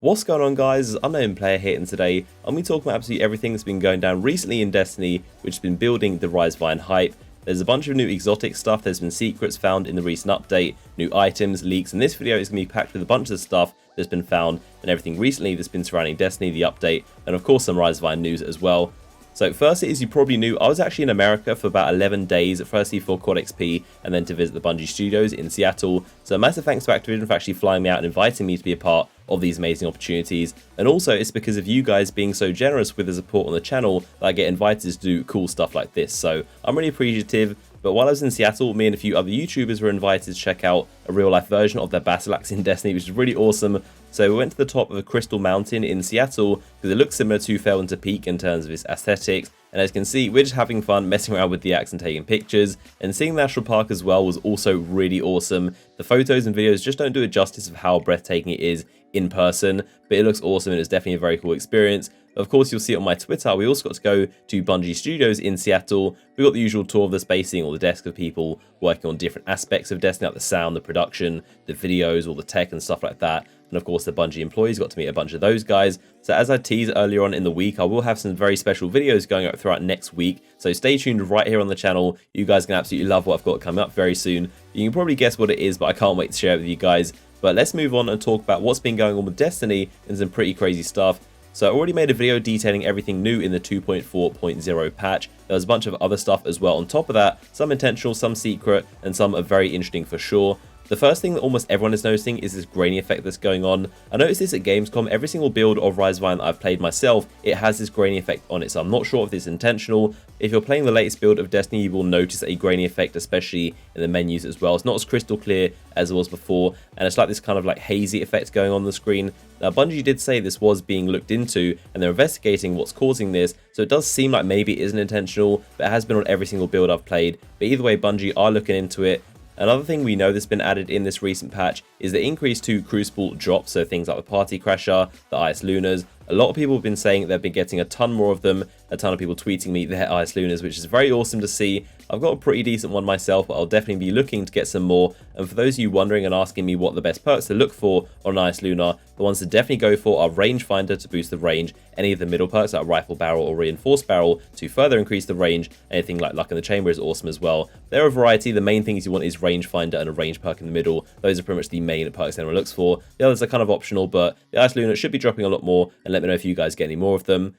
What's going on, guys? It's Unknown Player here, and today I'm going to talk about absolutely everything that's been going down recently in Destiny, which has been building the Rise of Iron hype. There's a bunch of new exotic stuff, there's been secrets found in the recent update, new items, leaks, and this video is going to be packed with a bunch of stuff that's been found and everything recently that's been surrounding Destiny, the update, and of course some Rise of Iron news as well. So firstly, as you probably knew, I was actually in America for about 11 days, firstly for Quad XP and then to visit the Bungie studios in Seattle. So a massive thanks to Activision for actually flying me out and inviting me to be a part of these amazing opportunities. And also it's because of you guys being so generous with the support on the channel that I get invited to do cool stuff like this. So I'm really appreciative. But while I was in Seattle, me and a few other YouTubers were invited to check out a real-life version of their battle axe in Destiny, which is really awesome. So we went to the top of a crystal mountain in Seattle because it looks similar to Felwinter Peak in terms of its aesthetics. And as you can see, we're just having fun messing around with the axe and taking pictures. And seeing the National Park as well was also really awesome. The photos and videos just don't do it justice of how breathtaking it is in person, but it looks awesome and it's definitely a very cool experience. Of course, you'll see it on my Twitter. We also got to go to Bungie Studios in Seattle. We got the usual tour of the space, seeing all the desks of people working on different aspects of Destiny, like the sound, the production, the videos, all the tech and stuff like that. And of course, the Bungie employees, got to meet a bunch of those guys. So as I teased earlier on in the week, I will have some very special videos going up throughout next week. So stay tuned right here on the channel. You guys can absolutely love what I've got coming up very soon. You can probably guess what it is, but I can't wait to share it with you guys. But let's move on and talk about what's been going on with Destiny and some pretty crazy stuff. So I already made a video detailing everything new in the 2.4.0 patch. There was a bunch of other stuff as well on top of that, some intentional, some secret, and some are very interesting for sure. The first thing that almost everyone is noticing is this grainy effect that's going on. I noticed this at Gamescom. Every single build of Rise of Iron that I've played myself, it has this grainy effect on it, so I'm not sure if this is intentional. If you're playing the latest build of Destiny, you will notice a grainy effect, especially in the menus as well. It's not as crystal clear as it was before, and it's like this kind of like hazy effect going on the screen. Now, Bungie did say this was being looked into, and they're investigating what's causing this, so it does seem like maybe it isn't intentional, but it has been on every single build I've played. But either way, Bungie are looking into it. Another thing we know that's been added in this recent patch is the increase to Crucible drops, so things like the Party Crasher, the Ice Lunars. A lot of people have been saying they've been getting a ton more of them, a ton of people tweeting me their Ice Lunars, which is very awesome to see. I've got a pretty decent one myself, but I'll definitely be looking to get some more. And for those of you wondering and asking me what the best perks to look for on an Ice Lunar, the ones to definitely go for are Rangefinder to boost the range, any of the middle perks like Rifle Barrel or Reinforced Barrel to further increase the range, anything like Luck in the Chamber is awesome as well. There are a variety, the main things you want is Rangefinder and a range perk in the middle. Those are pretty much the main perks everyone looks for. The others are kind of optional, but the Ice Lunar should be dropping a lot more, and let me know if you guys get any more of them.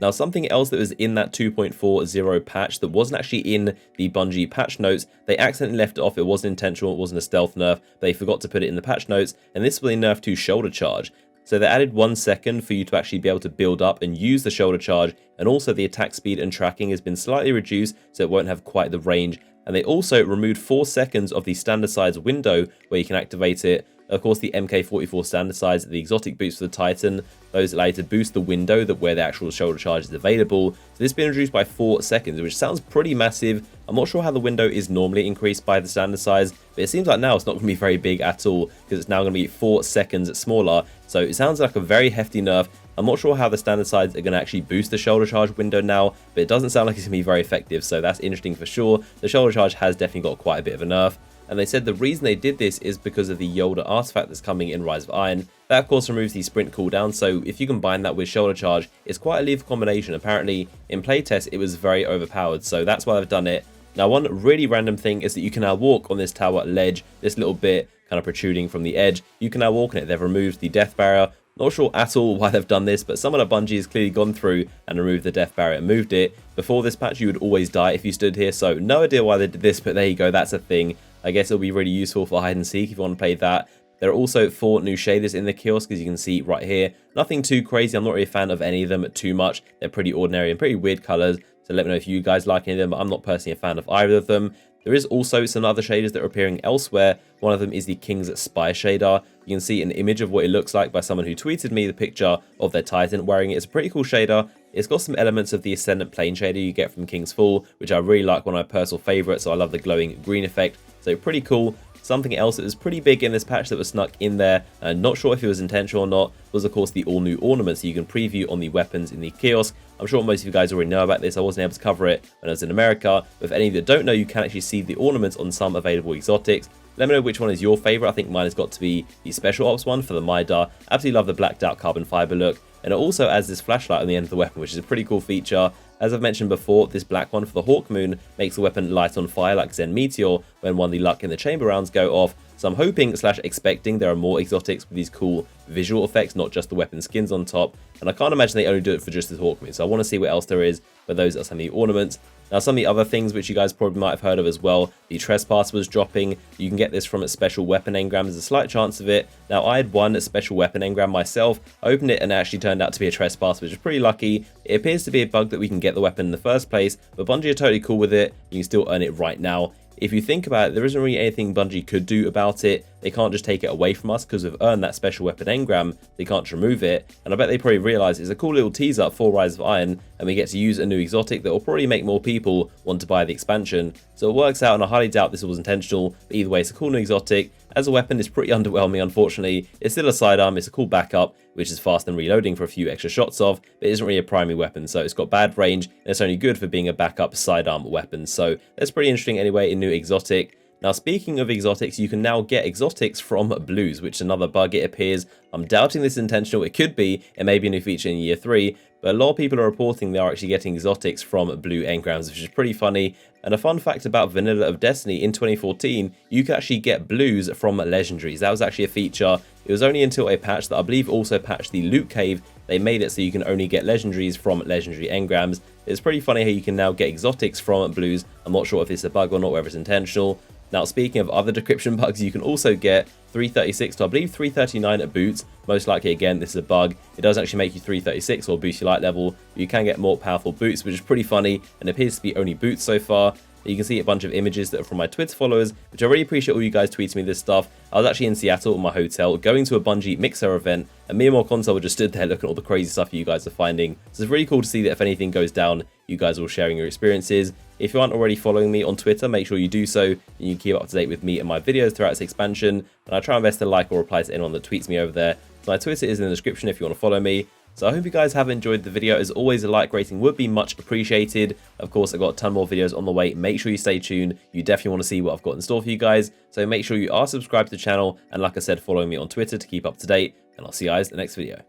Now, something else that was in that 2.40 patch that wasn't actually in the Bungie patch notes, they accidentally left it off. It wasn't intentional, it wasn't a stealth nerf. They forgot to put it in the patch notes, and this was a nerf to shoulder charge. So they added 1 second for you to actually be able to build up and use the shoulder charge, and also the attack speed and tracking has been slightly reduced, so it won't have quite the range. And they also removed 4 seconds of the standard size window where you can activate it. Of course, the MK44 standard size, the exotic boots for the Titan, those allow you to boost the window that where the actual shoulder charge is available. So this has been reduced by 4 seconds, which sounds pretty massive. I'm not sure how the window is normally increased by the standard size, but it seems like now it's not going to be very big at all, because it's now going to be 4 seconds smaller. So it sounds like a very hefty nerf. I'm not sure how the standard sides are going to actually boost the shoulder charge window now, but it doesn't sound like it's going to be very effective, so that's interesting for sure. The shoulder charge has definitely got quite a bit of a nerf. And they said the reason they did this is because of the Yolda artifact that's coming in Rise of Iron. That of course removes the sprint cooldown, so if you combine that with shoulder charge, it's quite a lethal combination. Apparently in playtest it was very overpowered, so that's why they've done it. Now, one really random thing is that you can now walk on this tower ledge, this little bit kind of protruding from the edge. You can now walk on it. They've removed the death barrier. Not sure at all why they've done this, but someone at Bungie has clearly gone through and removed the death barrier and moved it. Before this patch, you would always die if you stood here, so no idea why they did this, but there you go, that's a thing. I guess it'll be really useful for hide and seek if you want to play that. There are also 4 new shaders in the kiosk, as you can see right here. Nothing too crazy, I'm not really a fan of any of them too much. They're pretty ordinary and pretty weird colors, so let me know if you guys like any of them, but I'm not personally a fan of either of them. There is also some other shaders that are appearing elsewhere. One of them is the King's Spy shader. You can see an image of what it looks like by someone who tweeted me the picture of their Titan wearing it. It's a pretty cool shader. It's got some elements of the Ascendant Plane shader you get from King's Fall, which I really like, one of my personal favorites, so I love the glowing green effect. So pretty cool. Something else that was pretty big in this patch that was snuck in there, and not sure if it was intentional or not, was of course the all new ornaments that you can preview on the weapons in the kiosk. I'm sure most of you guys already know about this. I wasn't able to cover it when I was in America, but for any of you that don't know, you can actually see the ornaments on some available exotics. Let me know which one is your favorite. I think mine has got to be the special ops one for the Midar. Absolutely love the blacked out carbon fiber look, and it also adds this flashlight on the end of the weapon, which is a pretty cool feature. As I've mentioned before, this black one for the Hawk Moon makes the weapon light on fire like Zen Meteor when one of the luck in the chamber rounds go off. So I'm hoping / expecting there are more exotics with these cool visual effects, not just the weapon skins on top. And I can't imagine they only do it for just this Hawk Moon, so I want to see what else there is for those are some of the ornaments. Now, some of the other things which you guys probably might have heard of as well, the Tresspasser was dropping. You can get this from a special weapon engram. There's a slight chance of it. Now, I had one special weapon engram myself. I opened it and it actually turned out to be a Tresspasser, which is pretty lucky. It appears to be a bug that we can get the weapon in the first place, but Bungie are totally cool with it. You can still earn it right now. If you think about it, there isn't really anything Bungie could do about it. They can't just take it away from us because we've earned that special weapon engram. They can't remove it. And I bet they probably realise it's a cool little teaser for Rise of Iron, and we get to use a new exotic that will probably make more people want to buy the expansion. So it works out, and I highly doubt this was intentional. But either way, it's a cool new exotic. As a weapon, it's pretty underwhelming, unfortunately. It's still a sidearm, it's a cool backup, which is fast and reloading for a few extra shots of, but it isn't really a primary weapon, so it's got bad range, and it's only good for being a backup sidearm weapon. So that's pretty interesting anyway, a new exotic. Now, speaking of exotics, you can now get exotics from blues, which is another bug, it appears. I'm doubting this is intentional. It could be. It may be a new feature in year 3, but a lot of people are reporting they are actually getting exotics from blue engrams, which is pretty funny. And a fun fact about Vanilla of Destiny in 2014, you could actually get blues from legendaries. That was actually a feature. It was only until a patch that I believe also patched the loot cave, they made it so you can only get legendaries from legendary engrams. It's pretty funny how you can now get exotics from blues. I'm not sure if it's a bug or not, whether it's intentional. Now, speaking of other decryption bugs, you can also get 336 to, I believe, 339 at boots. Most likely, again, this is a bug. It does actually make you 336 or boost your light level. You can get more powerful boots, which is pretty funny, and appears to be only boots so far. You can see a bunch of images that are from my Twitter followers, which I really appreciate all you guys tweeting me this stuff. I was actually in Seattle in my hotel, going to a Bungie Mixer event, and me and more console were just stood there looking at all the crazy stuff you guys are finding. So it's really cool to see that if anything goes down, you guys are all sharing your experiences. If you aren't already following me on Twitter, make sure you do so, and you can keep up to date with me and my videos throughout this expansion. And I try my best to like or reply to anyone that tweets me over there. So my Twitter is in the description if you want to follow me. So I hope you guys have enjoyed the video. As always, a like rating would be much appreciated. Of course, I've got a ton more videos on the way. Make sure you stay tuned. You definitely want to see what I've got in store for you guys. So make sure you are subscribed to the channel. And like I said, following me on Twitter to keep up to date. And I'll see you guys in the next video.